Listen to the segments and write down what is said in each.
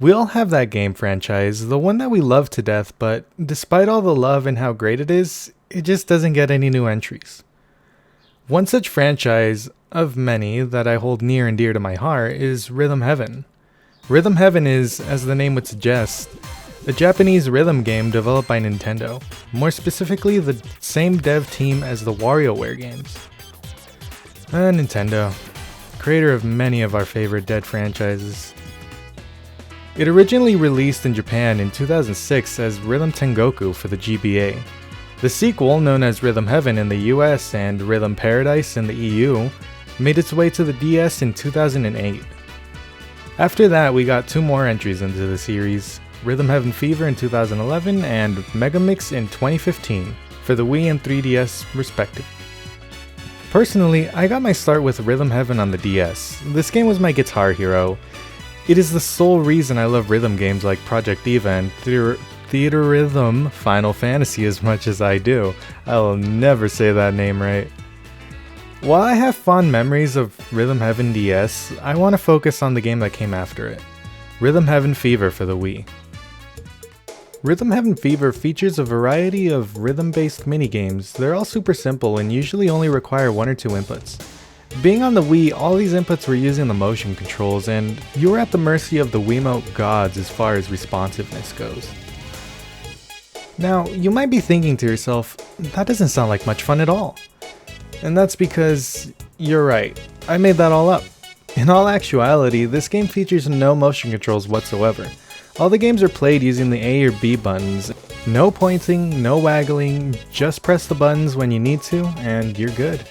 We all have that game franchise, the one that we love to death, but despite all the love and how great it is, it just doesn't get any new entries. One such franchise, of many that I hold near and dear to my heart, is Rhythm Heaven. Rhythm Heaven is, as the name would suggest, a Japanese rhythm game developed by Nintendo, more specifically the same dev team as the WarioWare games. Nintendo, creator of many of our favorite dead franchises. It originally released in Japan in 2006 as Rhythm Tengoku for the GBA. The sequel, known as Rhythm Heaven in the US and Rhythm Paradise in the EU, made its way to the DS in 2008. After that, we got two more entries into the series, Rhythm Heaven Fever in 2011 and Megamix in 2015 for the Wii and 3DS respectively. Personally, I got my start with Rhythm Heaven on the DS. This game was my guitar hero. It is the sole reason I love rhythm games like Project Diva and Theater Rhythm Final Fantasy as much as I do. I will never say that name right. While I have fond memories of Rhythm Heaven DS, I want to focus on the game that came after it, Rhythm Heaven Fever for the Wii. Rhythm Heaven Fever features a variety of rhythm-based minigames. They're all super simple and usually only require one or two inputs. Being on the Wii, all these inputs were using the motion controls, and you were at the mercy of the Wiimote gods as far as responsiveness goes. Now, you might be thinking to yourself, that doesn't sound like much fun at all. And that's because you're right, I made that all up. In all actuality, this game features no motion controls whatsoever. All the games are played using the A or B buttons. No pointing, no waggling, just press the buttons when you need to, and you're good.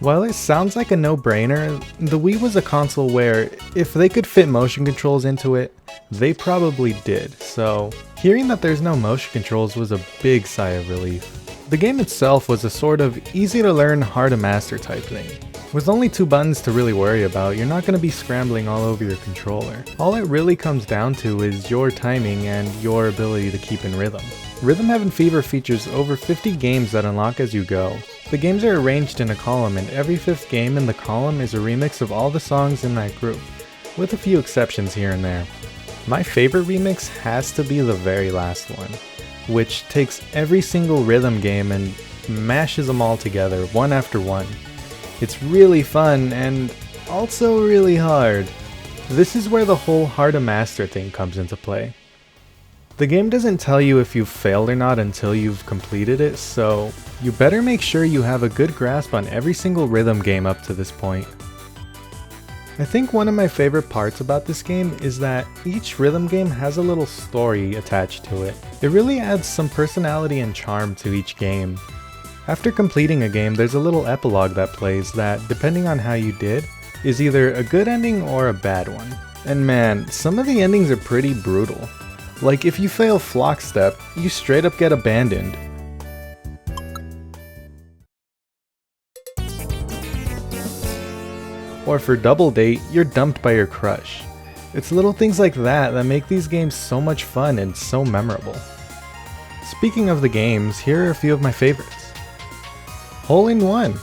While it sounds like a no-brainer, the Wii was a console where, if they could fit motion controls into it, they probably did, so hearing that there's no motion controls was a big sigh of relief. The game itself was a sort of easy-to-learn, hard-to-master type thing. With only two buttons to really worry about, you're not going to be scrambling all over your controller. All it really comes down to is your timing and your ability to keep in rhythm. Rhythm Heaven Fever features over 50 games that unlock as you go. The games are arranged in a column, and every fifth game in the column is a remix of all the songs in that group, with a few exceptions here and there. My favorite remix has to be the very last one, which takes every single rhythm game and mashes them all together, one after one. It's really fun and also really hard. This is where the whole hard to master thing comes into play. The game doesn't tell you if you've failed or not until you've completed it, so you better make sure you have a good grasp on every single rhythm game up to this point. I think one of my favorite parts about this game is that each rhythm game has a little story attached to it. It really adds some personality and charm to each game. After completing a game, there's a little epilogue that plays that, depending on how you did, is either a good ending or a bad one. And man, some of the endings are pretty brutal. Like if you fail Flock Step, you straight up get abandoned. Or for Double Date, you're dumped by your crush. It's little things like that that make these games so much fun and so memorable. Speaking of the games, here are a few of my favorites. Hole in One.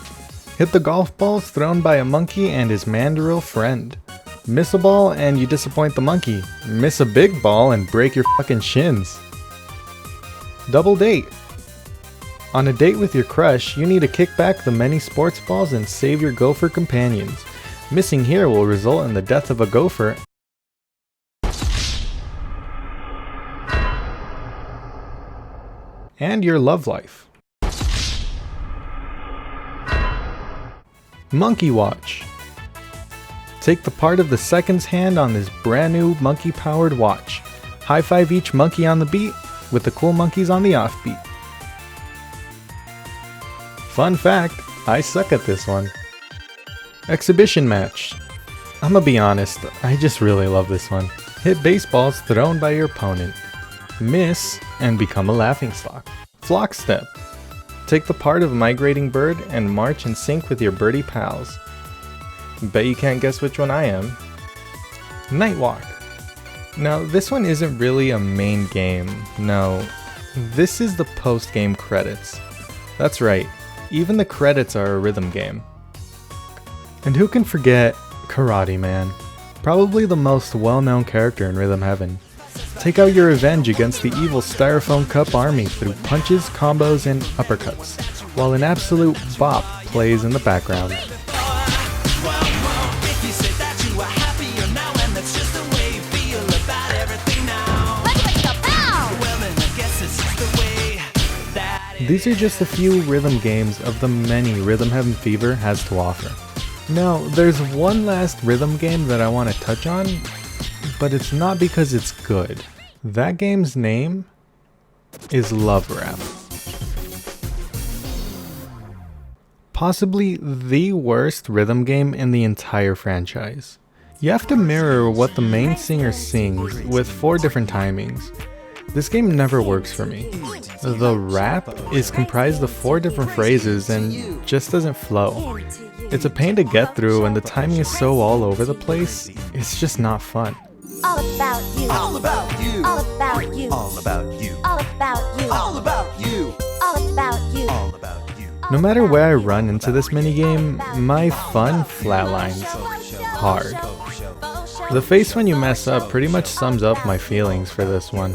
Hit the golf balls thrown by a monkey and his mandrill friend. Miss a ball and you disappoint the monkey. Miss a big ball and break your fucking shins. Double Date. On a date with your crush, you need to kick back the many sports balls and save your gopher companions. Missing here will result in the death of a gopher. And your love life. Monkey Watch. Take the part of the second's hand on this brand new monkey powered watch. High five each monkey on the beat with the cool monkeys on the offbeat. Fun fact, I suck at this one. Exhibition Match. I'ma be honest, I just really love this one. Hit baseballs thrown by your opponent. Miss and become a laughingstock. Flock Step. Take the part of a migrating bird and march in sync with your birdie pals. Bet you can't guess which one I am. Night Walk. Now this one isn't really a main game, no. This is the post-game credits. That's right, even the credits are a rhythm game. And who can forget Karate Man? probably the most well-known character in Rhythm Heaven. Take out your revenge against the evil Styrofoam Cup army through punches, combos, and uppercuts, while an absolute bop plays in the background. These are just a few rhythm games of the many Rhythm Heaven Fever has to offer. Now, there's one last rhythm game that I want to touch on, but it's not because it's good. That game's name is Love Rap. Possibly the worst rhythm game in the entire franchise. You have to mirror what the main singer sings with 4 different timings. This game never works for me. The rap is comprised of 4 different phrases and just doesn't flow. It's a pain to get through and the timing is so all over the place, it's just not fun. All about you. All about you. All about you. All about you. All about you. All about you. All about you. All about you. No matter where I run into this minigame, my fun flatlines hard. The face when you mess up pretty much sums up my feelings for this one.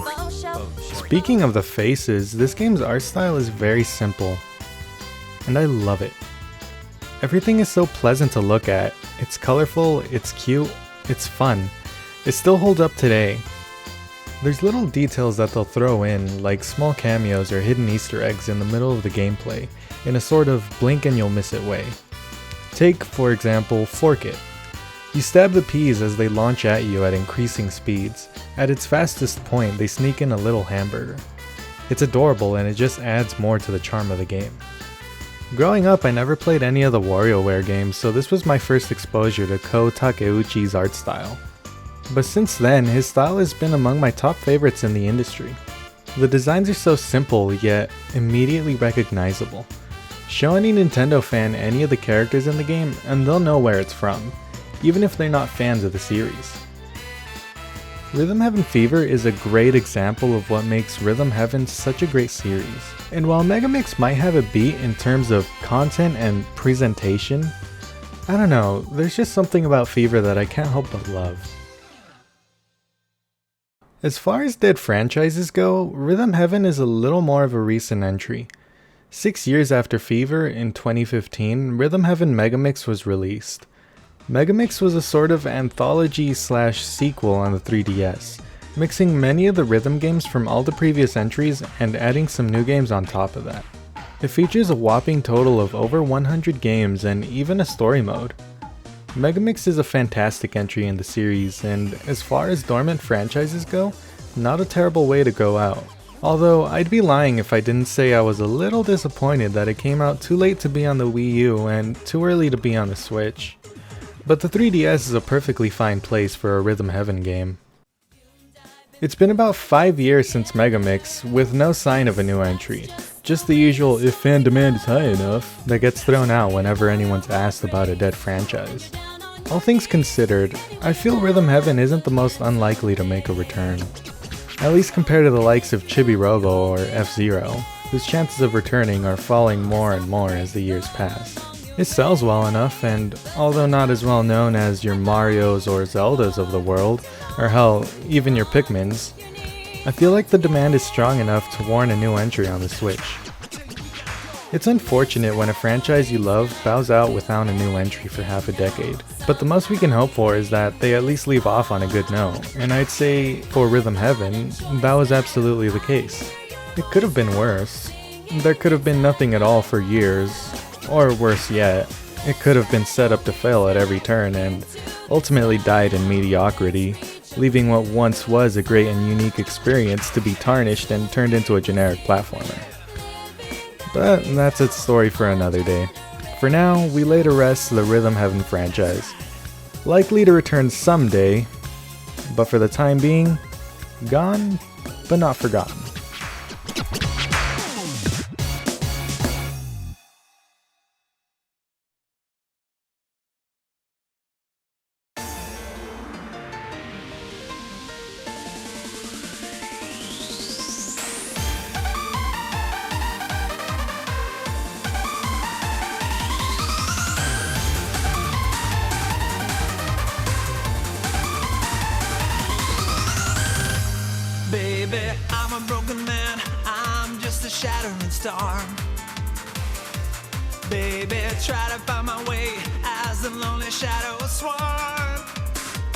Speaking of the faces, this game's art style is very simple, and I love it. Everything is so pleasant to look at. It's colorful, it's cute, it's fun. It still holds up today. There's little details that they'll throw in, like small cameos or hidden Easter eggs in the middle of the gameplay, in a sort of blink and you'll miss it way. Take, for example, Fork It. You stab the peas as they launch at you at increasing speeds. At its fastest point, they sneak in a little hamburger. It's adorable and it just adds more to the charm of the game. Growing up, I never played any of the WarioWare games, so this was my first exposure to Ko Takeuchi's art style. But since then, his style has been among my top favorites in the industry. The designs are so simple, yet immediately recognizable. Show any Nintendo fan any of the characters in the game and they'll know where it's from, even if they're not fans of the series. Rhythm Heaven Fever is a great example of what makes Rhythm Heaven such a great series. And while Megamix might have a beat in terms of content and presentation, I don't know, there's just something about Fever that I can't help but love. As far as dead franchises go, Rhythm Heaven is a little more of a recent entry. 6 years after Fever, in 2015, Rhythm Heaven Megamix was released. Megamix was a sort of anthology/sequel on the 3DS, mixing many of the rhythm games from all the previous entries and adding some new games on top of that. It features a whopping total of over 100 games and even a story mode. Megamix is a fantastic entry in the series, and as far as dormant franchises go, not a terrible way to go out. Although I'd be lying if I didn't say I was a little disappointed that it came out too late to be on the Wii U and too early to be on the Switch. But the 3DS is a perfectly fine place for a Rhythm Heaven game. It's been about 5 years since Megamix, with no sign of a new entry. Just the usual "if fan demand is high enough" that gets thrown out whenever anyone's asked about a dead franchise. All things considered, I feel Rhythm Heaven isn't the most unlikely to make a return. At least compared to the likes of Chibi Robo or F-Zero, whose chances of returning are falling more and more as the years pass. It sells well enough, and although not as well known as your Marios or Zeldas of the world, or hell, even your Pikmins, I feel like the demand is strong enough to warrant a new entry on the Switch. It's unfortunate when a franchise you love bows out without a new entry for half a decade, but the most we can hope for is that they at least leave off on a good note, and I'd say, for Rhythm Heaven, that was absolutely the case. It could have been worse. There could have been nothing at all for years, or worse yet, it could have been set up to fail at every turn and ultimately died in mediocrity, leaving what once was a great and unique experience to be tarnished and turned into a generic platformer. But that's its story for another day. For now, we lay to rest the Rhythm Heaven franchise. Likely to return someday, but for the time being, gone, but not forgotten. Baby, I'm a broken man, I'm just a shattering star. Baby, try to find my way